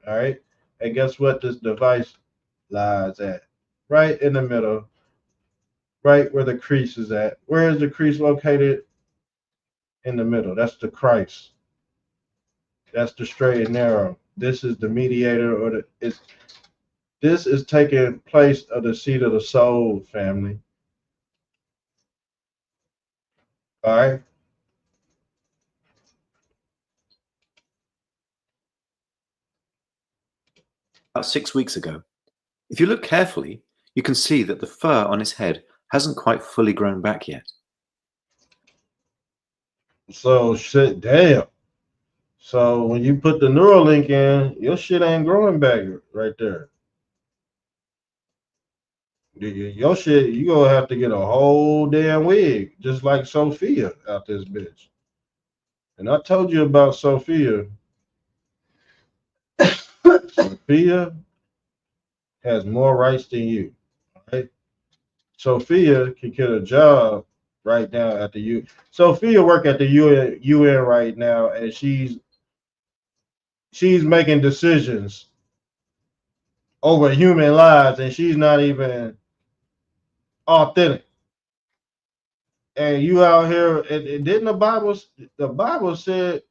All right. And guess what this device lies at? Right in the middle. Right where the crease is at. Where is the crease located? In the middle. That's the Christ. That's the straight and narrow. This is the mediator, or this is taking place of the seat of the soul, family. All right. about 6 weeks ago. If you look carefully, you can see that the fur on his head hasn't quite fully grown back yet. So shit, damn. So when you put the Neuralink in, your shit ain't growing back right there. Your shit, you gonna have to get a whole damn wig, just like Sophia out this bitch. And I told you about Sophia. Sophia has more rights than you. Right? Sophia can get a job right now at the U. Sophia work at the UN right now, and she's making decisions over human lives, and she's not even authentic. and you out here, and didn't the Bible said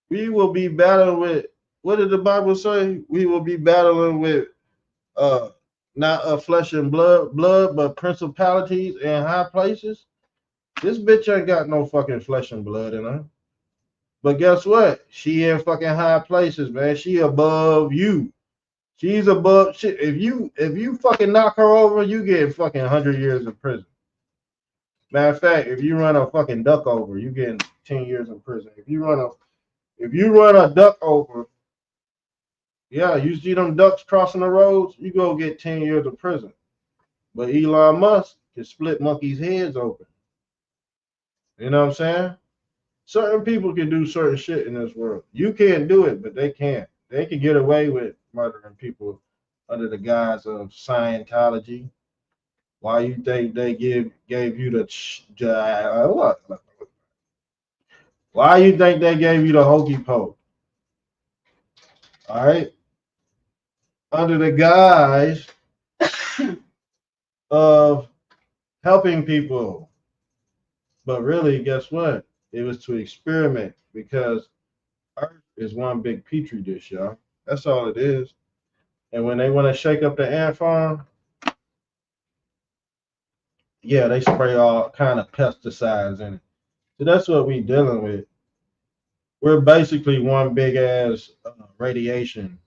we will be battling with, what did the Bible say? We will be battling with not flesh and blood, but principalities and high places. This bitch ain't got no fucking flesh and blood in her. But guess what? She in fucking high places, man. She above you. She's above shit. If you fucking knock her over, you get fucking 100 years in prison. Matter of fact, if you run a fucking duck over, you get 10 years in prison. If you run a duck over, yeah, you see them ducks crossing the roads, you go get 10 years of prison. But Elon Musk can split monkeys' heads open. You know what I'm saying? Certain people can do certain shit in this world. You can't do it, but they can. They can get away with murdering people under the guise of Scientology. Why you think they gave you the what? Why you think they gave you the hokey poke? All right, under the guise of helping people, but really, guess what? It was to experiment, because Earth is one big petri dish, y'all. That's all it is. And when they want to shake up the ant farm, yeah, they spray all kind of pesticides in it. So that's what we dealing with. We're basically one big ass radiation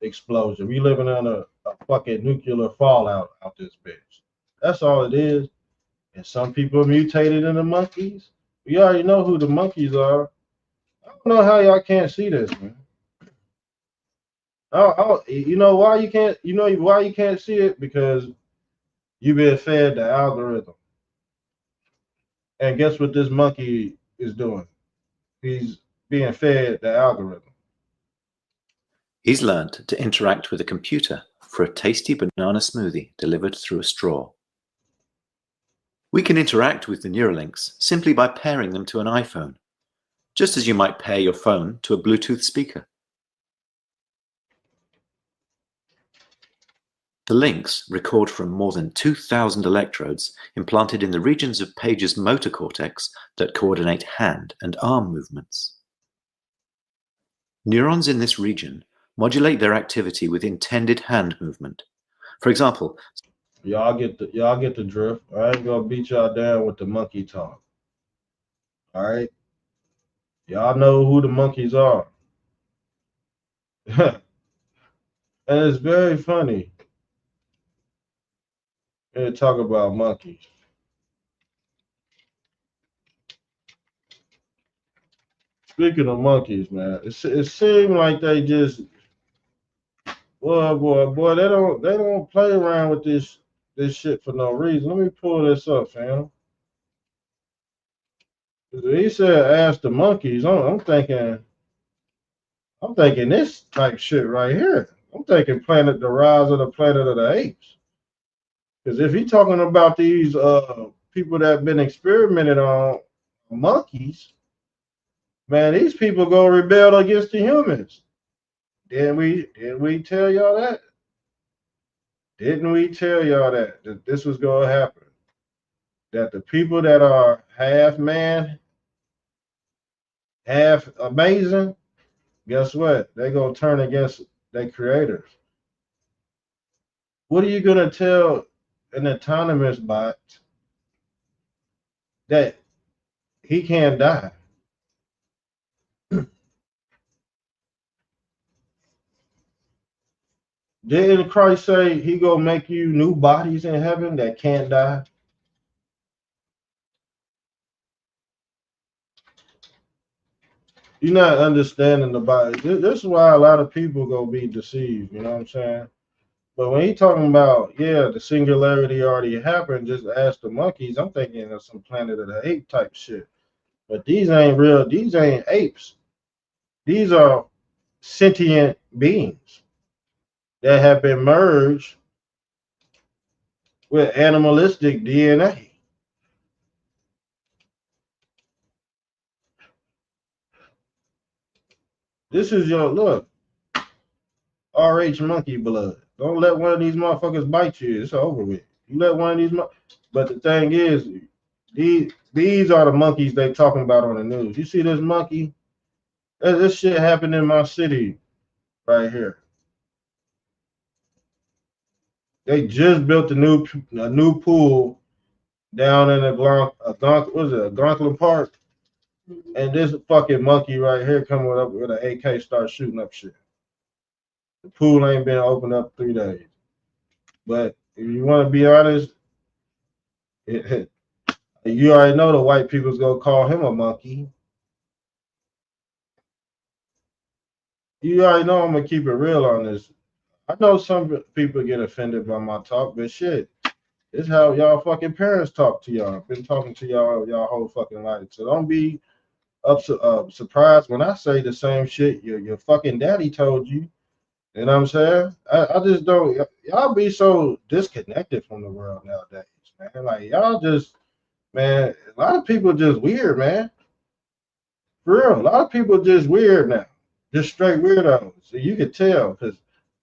explosion. We living on a fucking nuclear fallout out this bitch. That's all it is. And some people mutated into monkeys. We already know who the monkeys are. I don't know how y'all can't see this, man. You know why you can't? You know why you can't see it? Because you've been fed the algorithm. And guess what this monkey is doing? He's being fed the algorithm. He's learned to interact with a computer for a tasty banana smoothie delivered through a straw. We can interact with the Neuralinks simply by pairing them to an iPhone, just as you might pair your phone to a Bluetooth speaker. The links record from more than 2,000 electrodes implanted in the regions of Page's motor cortex that coordinate hand and arm movements. Neurons in this region modulate their activity with intended hand movement. For example, Y'all get the drift. I ain't gonna beat y'all down with the monkey talk. All right, y'all know who the monkeys are, and it's very funny. They talk about monkeys. Speaking of monkeys, man, it seems like they just, boy, they don't play around with this shit for no reason. Let me pull this up, fam. He said, "Ask the monkeys." I'm thinking this type shit right here. I'm thinking the rise of the Planet of the Apes. Because if he's talking about these people that have been experimented on monkeys, man, these people go rebel against the humans. Didn't we tell y'all that? Didn't we tell y'all that this was gonna happen? That the people that are half man, half amazing, guess what? They're gonna turn against their creators. What are you gonna tell an autonomous bot that he can't die? Didn't Christ say he gonna make you new bodies in heaven that can't die? You're not understanding the body. This is why a lot of people gonna be deceived. You know what I'm saying? But when he talking about, yeah, the singularity already happened, just ask the monkeys, I'm thinking of some Planet of the Ape type shit. But these ain't real. These ain't apes. These are sentient beings that have been merged with animalistic DNA. This is your look. RH monkey blood. Don't let one of these motherfuckers bite you. It's over with. You let one of these, but the thing is, These are the monkeys they talking about on the news. You see this monkey? This shit happened in my city right here. They just built a new pool down in Gonklin Park, and this fucking monkey right here coming up with an AK start shooting up shit. The pool ain't been opened up 3 days. But if you want to be honest, you already know the white people's gonna call him a monkey. You already know I'm gonna keep it real on this. I know some people get offended by my talk, but shit, it's how y'all fucking parents talk to y'all. I've been talking to y'all whole fucking life. So don't be surprised when I say the same shit your fucking daddy told you. You know what I'm saying? I just don't. Y'all be so disconnected from the world nowadays, man. Like y'all just, man. A lot of people just weird, man. For real, a lot of people just weird now. Just straight weirdos. So you could tell because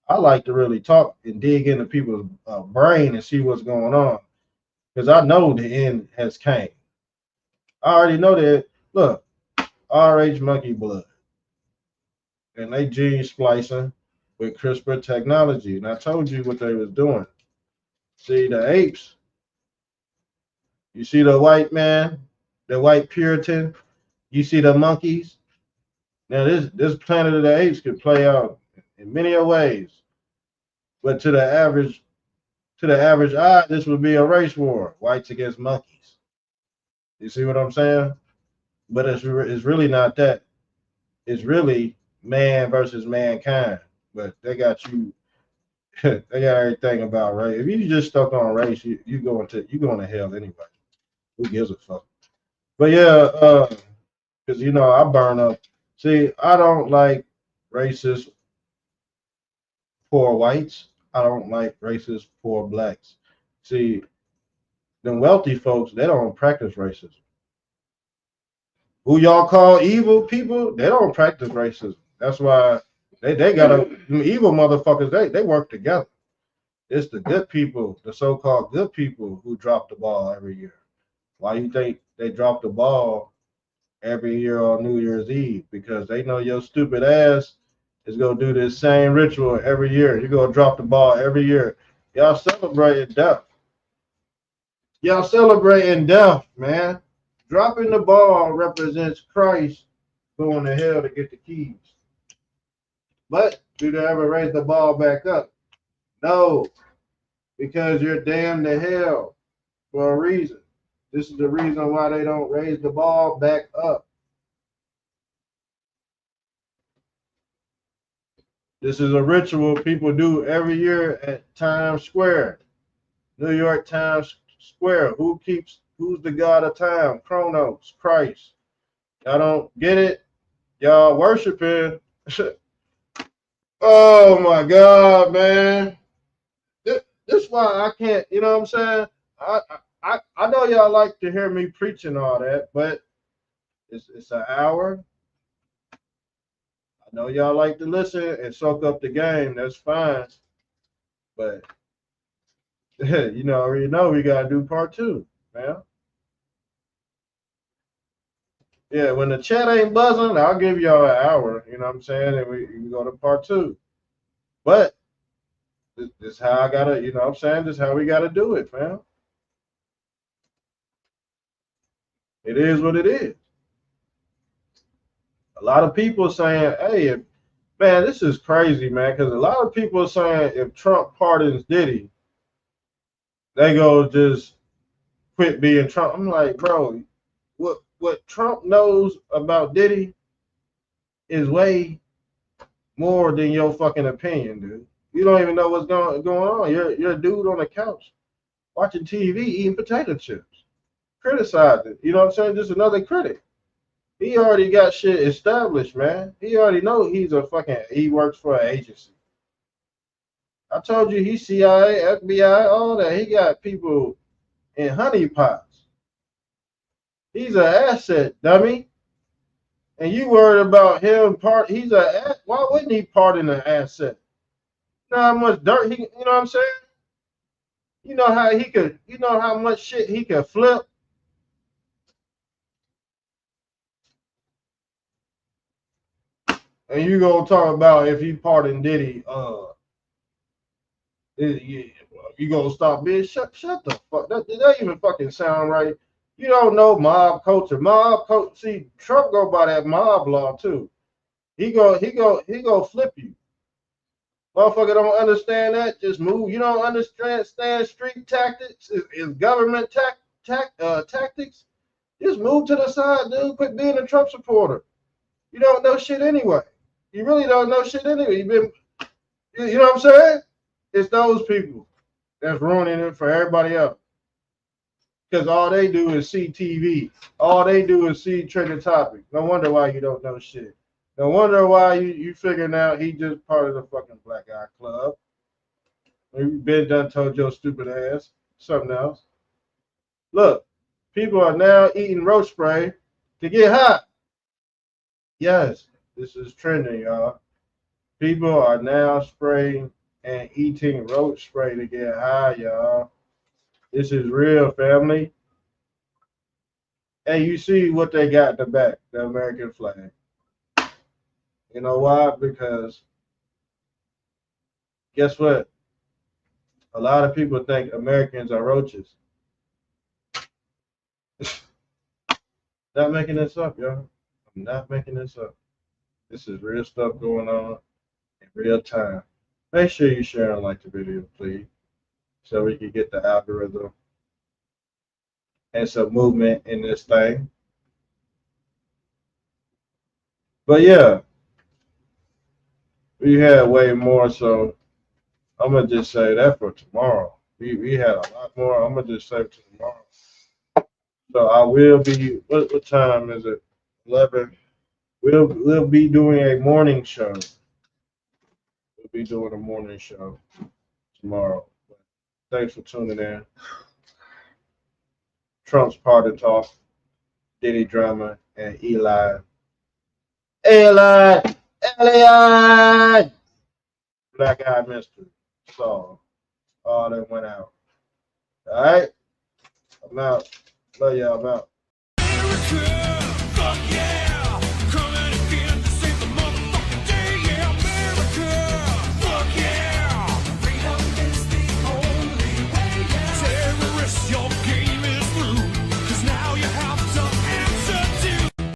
I like to really talk and dig into people's brain and see what's going on. Because I know the end has came. I already know that. Look, RH monkey blood. And they gene splicing with CRISPR technology. And I told you what they was doing. See the apes. You see the white man, the white Puritan. You see the monkeys. Now this Planet of the Apes could play out in many ways. But to the average eye, this would be a race war, whites against monkeys. You see what I'm saying? But it's really not that. It's really man versus mankind. But they got you. They got everything about race. If you just stuck on race, you going to hell anyway. Who gives a fuck? But yeah, because I burn up. See, I don't like racist poor whites. I don't like racist poor blacks. See, them wealthy folks, they don't practice racism. Who y'all call evil people, they don't practice racism. That's why they got evil motherfuckers, they work together. It's the good people, the so-called good people who drop the ball every year. Why you think they drop the ball every year on New Year's Eve? Because they know your stupid ass is going to do this same ritual every year. You're going to drop the ball every year. Y'all celebrating death. Y'all celebrating death, man. Dropping the ball represents Christ going to hell to get the keys. But do they ever raise the ball back up? No, because you're damned to hell for a reason. This is the reason why they don't raise the ball back up. This is a ritual people do every year at Times Square, New York Times Square. Who's the god of time? Chronos, Christ. Y'all don't get it? Y'all worshiping. Oh my God, man. This is why I can't, you know what I'm saying? I know y'all like to hear me preaching all that, but it's an hour. I know y'all like to listen and soak up the game. That's fine. But you already know we gotta do part 2, man. Yeah, when the chat ain't buzzing, I'll give y'all an hour, you know what I'm saying? And we can go to part 2. But this is how I gotta, you know what I'm saying? This is how we gotta do it, man. It is what it is. A lot of people saying, hey, man, this is crazy, man, because a lot of people are saying if Trump pardons Diddy, they go just quit being Trump. I'm like, bro, what Trump knows about Diddy is way more than your fucking opinion, dude. You don't even know what's going on. You're a dude on the couch watching TV eating potato chips, criticizing. You know what I'm saying? Just another critic. He already got shit established, man. He already know he works for an agency. I told you he's CIA, FBI, all that. He got people in honeypots. He's an asset, dummy. And you worried about him why wouldn't he pardon an asset? You know how much dirt you know what I'm saying? You know how much shit he could flip and you gonna talk about if he pardoned Diddy, you gonna stop, bitch? Shut the fuck. Did that even fucking sound right? You don't know mob culture. See, Trump go by that mob law too. He go flip you. Motherfucker don't understand that. Just move. You don't understand street tactics. Is government tactics. Just move to the side, dude. Quit being a Trump supporter. You don't know shit anyway. You really don't know shit anyway. You know what I'm saying? It's those people that's ruining it for everybody else. Because all they do is see TV. All they do is see trending topics. No wonder why you don't know shit. No wonder why you figuring out he just part of the fucking Black Eye Club. We've been done told your stupid ass something else. Look, people are now eating roach spray to get high. Yes, this is trending, y'all. People are now spraying and eating roach spray to get high, y'all. This is real, family. Hey, you see what they got in the back, the American flag. You know why? Because guess what? A lot of people think Americans are roaches. Not making this up, y'all. I'm not making this up. This is real stuff going on in real time. Make sure you share and like the video, please, so we can get the algorithm and some movement in this thing. But yeah, we had way more, so I'm gonna just say that for tomorrow. We had a lot more. I'm gonna just say it tomorrow. So I will be. What time is it? 11. We'll be doing a morning show. We'll be doing a morning show tomorrow. Thanks for tuning in. Trump's party talk, Diddy drama, and Elon, Elliot, Black Eye Mystery song. All that went out. All right, I'm out. Love y'all. I'm out. America.